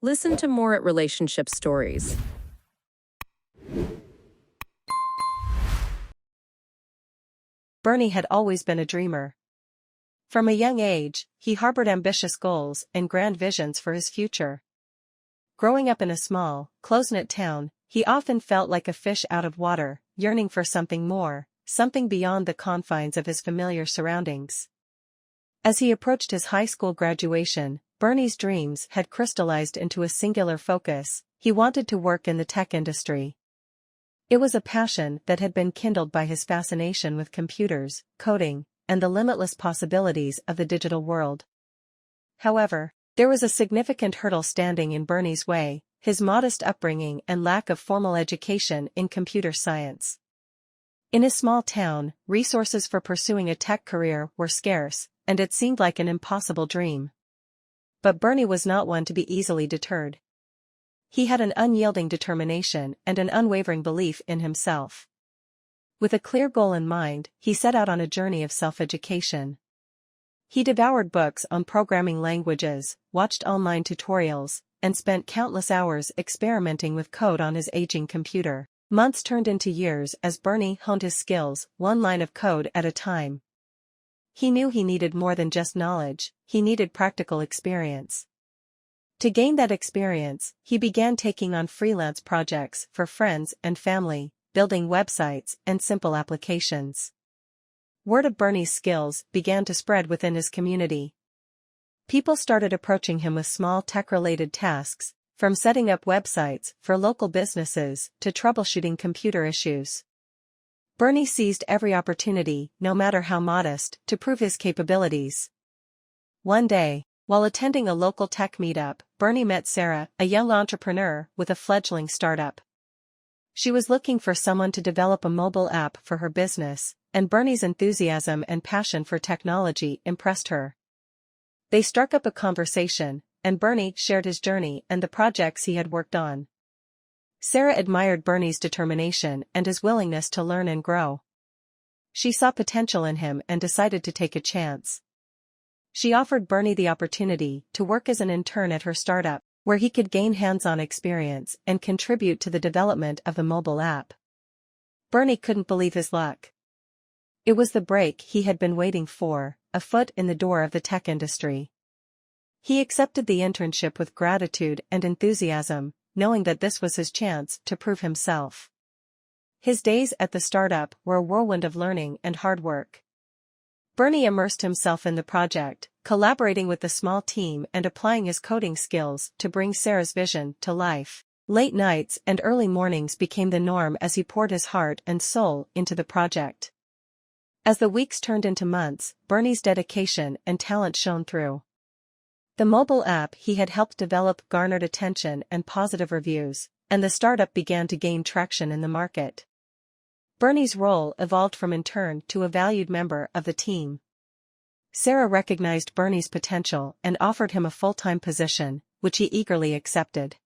Listen to more at Relationship Stories. Bernie had always been a dreamer. From a young age, he harbored ambitious goals and grand visions for his future. Growing up in a small, close-knit town, he often felt like a fish out of water, yearning for something more, something beyond the confines of his familiar surroundings. As he approached his high school graduation, Bernie's dreams had crystallized into a singular focus: he wanted to work in the tech industry. It was a passion that had been kindled by his fascination with computers, coding, and the limitless possibilities of the digital world. However, there was a significant hurdle standing in Bernie's way: his modest upbringing and lack of formal education in computer science. In his small town, resources for pursuing a tech career were scarce, and it seemed like an impossible dream. But Bernie was not one to be easily deterred. He had an unyielding determination and an unwavering belief in himself. With a clear goal in mind, he set out on a journey of self-education. He devoured books on programming languages, watched online tutorials, and spent countless hours experimenting with code on his aging computer. Months turned into years as Bernie honed his skills, one line of code at a time. He knew he needed more than just knowledge; he needed practical experience. To gain that experience, he began taking on freelance projects for friends and family, building websites and simple applications. Word of Bernie's skills began to spread within his community. People started approaching him with small tech-related tasks, from setting up websites for local businesses to troubleshooting computer issues. Bernie seized every opportunity, no matter how modest, to prove his capabilities. One day, while attending a local tech meetup, Bernie met Sarah, a young entrepreneur with a fledgling startup. She was looking for someone to develop a mobile app for her business, and Bernie's enthusiasm and passion for technology impressed her. They struck up a conversation, and Bernie shared his journey and the projects he had worked on. Sarah admired Bernie's determination and his willingness to learn and grow. She saw potential in him and decided to take a chance. She offered Bernie the opportunity to work as an intern at her startup, where he could gain hands-on experience and contribute to the development of the mobile app. Bernie couldn't believe his luck. It was the break he had been waiting for, a foot in the door of the tech industry. He accepted the internship with gratitude and enthusiasm, knowing that this was his chance to prove himself. His days at the startup were a whirlwind of learning and hard work. Bernie immersed himself in the project, collaborating with the small team and applying his coding skills to bring Sarah's vision to life. Late nights and early mornings became the norm as he poured his heart and soul into the project. As the weeks turned into months, Bernie's dedication and talent shone through. The mobile app he had helped develop garnered attention and positive reviews, and the startup began to gain traction in the market. Bernie's role evolved from intern to a valued member of the team. Sarah recognized Bernie's potential and offered him a full-time position, which he eagerly accepted.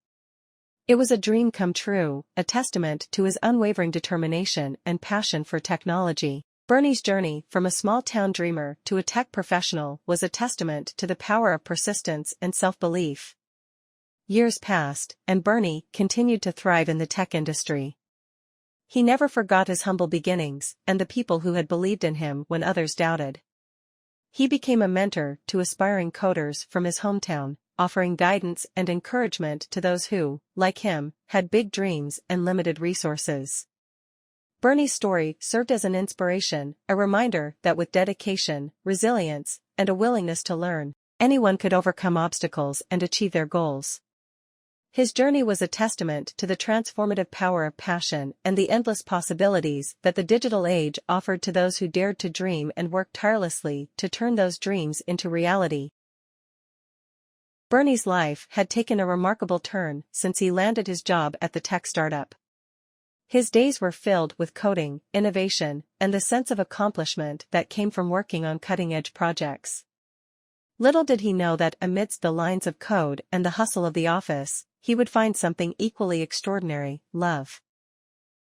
It was a dream come true, a testament to his unwavering determination and passion for technology. Bernie's journey from a small-town dreamer to a tech professional was a testament to the power of persistence and self-belief. Years passed, and Bernie continued to thrive in the tech industry. He never forgot his humble beginnings and the people who had believed in him when others doubted. He became a mentor to aspiring coders from his hometown, offering guidance and encouragement to those who, like him, had big dreams and limited resources. Bernie's story served as an inspiration, a reminder that with dedication, resilience, and a willingness to learn, anyone could overcome obstacles and achieve their goals. His journey was a testament to the transformative power of passion and the endless possibilities that the digital age offered to those who dared to dream and worked tirelessly to turn those dreams into reality. Bernie's life had taken a remarkable turn since he landed his job at the tech startup. His days were filled with coding, innovation, and the sense of accomplishment that came from working on cutting-edge projects. Little did he know that amidst the lines of code and the hustle of the office, he would find something equally extraordinary: love.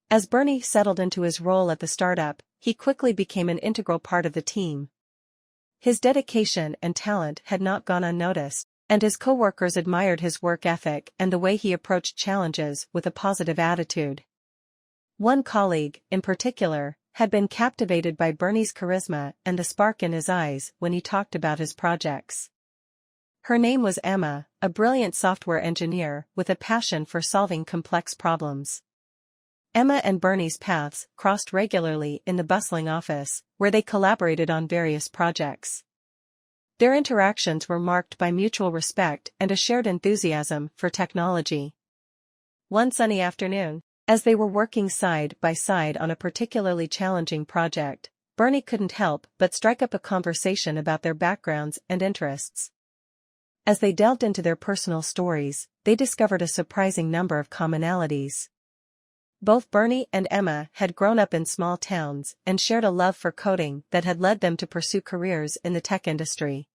As Bernie settled into his role at the startup, he quickly became an integral part of the team. His dedication and talent had not gone unnoticed, And his coworkers admired his work ethic and the way he approached challenges with a positive attitude. One colleague, in particular, had been captivated by Bernie's charisma and the spark in his eyes when he talked about his projects. Her name was Emma, a brilliant software engineer with a passion for solving complex problems. Emma and Bernie's paths crossed regularly in the bustling office, where they collaborated on various projects. Their interactions were marked by mutual respect and a shared enthusiasm for technology. One sunny afternoon, as they were working side by side on a particularly challenging project, Bernie couldn't help but strike up a conversation about their backgrounds and interests. As they delved into their personal stories, they discovered a surprising number of commonalities. Both Bernie and Emma had grown up in small towns and shared a love for coding that had led them to pursue careers in the tech industry.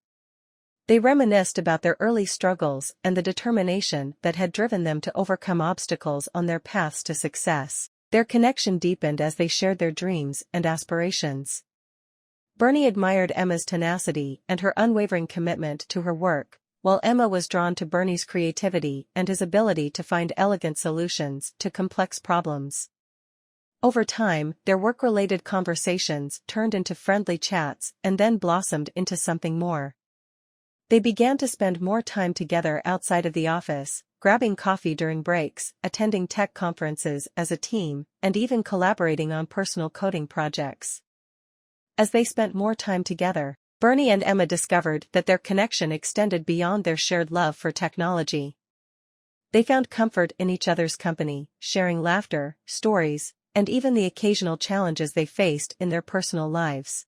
They reminisced about their early struggles and the determination that had driven them to overcome obstacles on their paths to success. Their connection deepened as they shared their dreams and aspirations. Bernie admired Emma's tenacity and her unwavering commitment to her work, while Emma was drawn to Bernie's creativity and his ability to find elegant solutions to complex problems. Over time, their work-related conversations turned into friendly chats and then blossomed into something more. They began to spend more time together outside of the office, grabbing coffee during breaks, attending tech conferences as a team, and even collaborating on personal coding projects. As they spent more time together, Bernie and Emma discovered that their connection extended beyond their shared love for technology. They found comfort in each other's company, sharing laughter, stories, and even the occasional challenges they faced in their personal lives.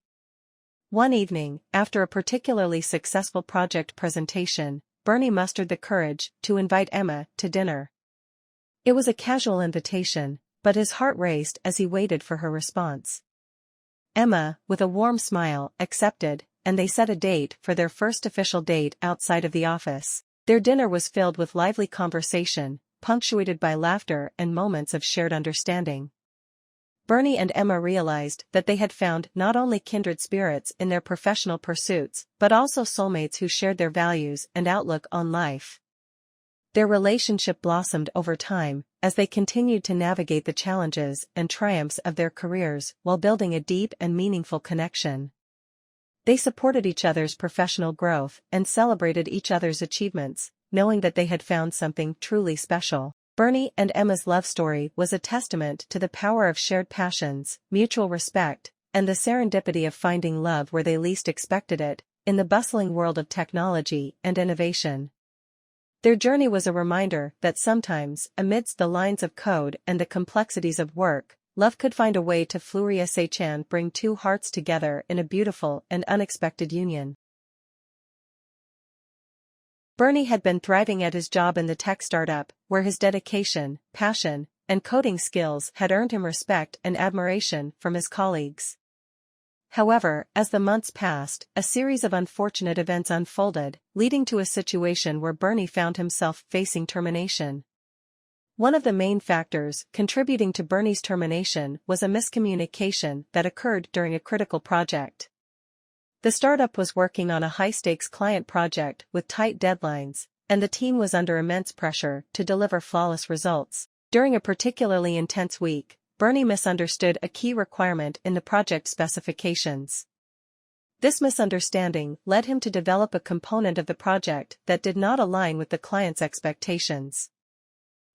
One evening, after a particularly successful project presentation, Bernie mustered the courage to invite Emma to dinner. It was a casual invitation, but his heart raced as he waited for her response. Emma, with a warm smile, accepted, and they set a date for their first official date outside of the office. Their dinner was filled with lively conversation, punctuated by laughter and moments of shared understanding. Bernie and Emma realized that they had found not only kindred spirits in their professional pursuits, but also soulmates who shared their values and outlook on life. Their relationship blossomed over time, as they continued to navigate the challenges and triumphs of their careers while building a deep and meaningful connection. They supported each other's professional growth and celebrated each other's achievements, knowing that they had found something truly special. Bernie and Emma's love story was a testament to the power of shared passions, mutual respect, and the serendipity of finding love where they least expected it, in the bustling world of technology and innovation. Their journey was a reminder that sometimes, amidst the lines of code and the complexities of work, love could find a way to flourish and bring two hearts together in a beautiful and unexpected union. Bernie had been thriving at his job in the tech startup, where his dedication, passion, and coding skills had earned him respect and admiration from his colleagues. However, as the months passed, a series of unfortunate events unfolded, leading to a situation where Bernie found himself facing termination. One of the main factors contributing to Bernie's termination was a miscommunication that occurred during a critical project. The startup was working on a high-stakes client project with tight deadlines, and the team was under immense pressure to deliver flawless results. During a particularly intense week, Bernie misunderstood a key requirement in the project specifications. This misunderstanding led him to develop a component of the project that did not align with the client's expectations.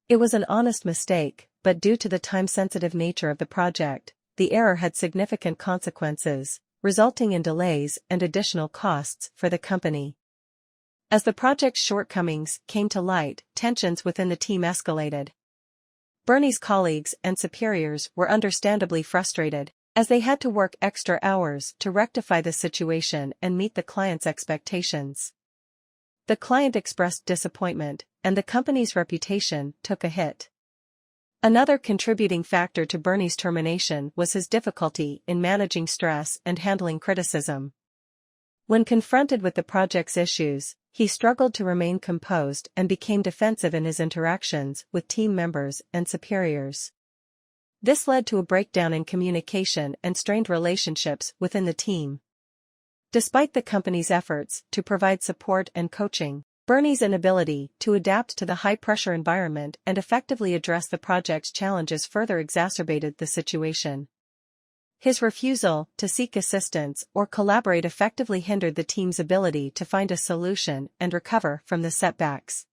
It was an honest mistake, but due to the time-sensitive nature of the project, the error had significant consequences, resulting in delays and additional costs for the company. As the project's shortcomings came to light, tensions within the team escalated. Bernie's colleagues and superiors were understandably frustrated, as they had to work extra hours to rectify the situation and meet the client's expectations. The client expressed disappointment, and the company's reputation took a hit. Another contributing factor to Bernie's termination was his difficulty in managing stress and handling criticism. When confronted with the project's issues, he struggled to remain composed and became defensive in his interactions with team members and superiors. This led to a breakdown in communication and strained relationships within the team. Despite the company's efforts to provide support and coaching, Bernie's inability to adapt to the high-pressure environment and effectively address the project's challenges further exacerbated the situation. His refusal to seek assistance or collaborate effectively hindered the team's ability to find a solution and recover from the setbacks.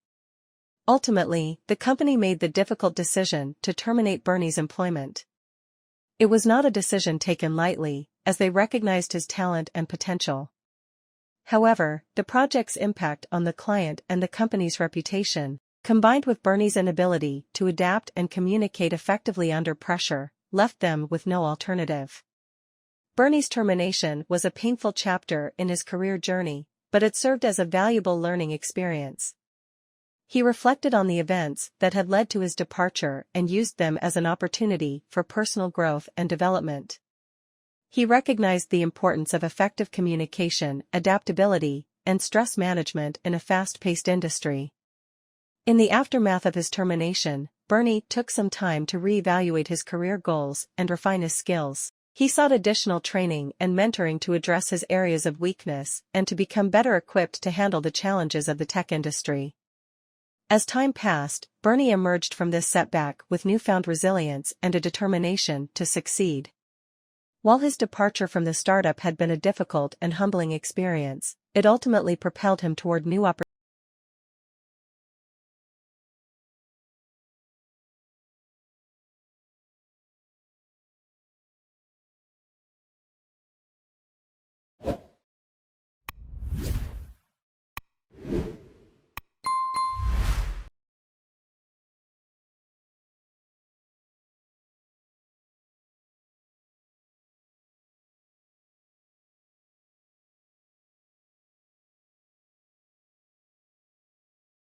Ultimately, the company made the difficult decision to terminate Bernie's employment. It was not a decision taken lightly, as they recognized his talent and potential. However, the project's impact on the client and the company's reputation, combined with Bernie's inability to adapt and communicate effectively under pressure, left them with no alternative. Bernie's termination was a painful chapter in his career journey, but it served as a valuable learning experience. He reflected on the events that had led to his departure and used them as an opportunity for personal growth and development. He recognized the importance of effective communication, adaptability, and stress management in a fast-paced industry. In the aftermath of his termination, Bernie took some time to reevaluate his career goals and refine his skills. He sought additional training and mentoring to address his areas of weakness and to become better equipped to handle the challenges of the tech industry. As time passed, Bernie emerged from this setback with newfound resilience and a determination to succeed. While his departure from the startup had been a difficult and humbling experience, it ultimately propelled him toward new opportunities.